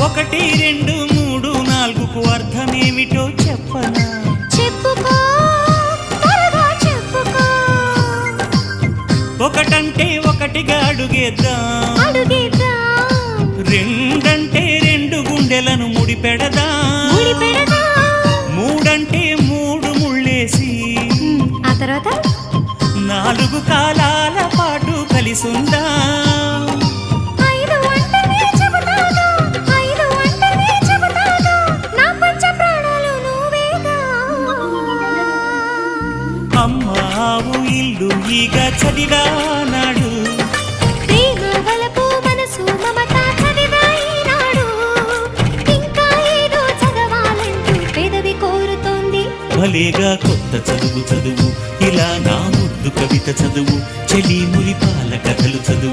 ఒకటి రెండు మూడు నాలుగుకు అర్థమేమిటో చెప్పనా? చెప్పుకో, త్వరగా చెప్పుకో. ఒకటంటే ఒకటిగా అడుగేద్దాం, రెండంటే రెండు గుండెలను ముడిపెడదాం, మూడంటే మూడు ముళ్ళేసి ఆ తర్వాత నాలుగు కాలాల పాటు కలిసుందా. అమ్మావు ఇల్లు ఈగ చదివానాడు, భలేగా కొత్త చదువు చదువు, ఇలా నా ముద్దు కవిత చదువు, చెలి మురిపాల కథలు చదువు.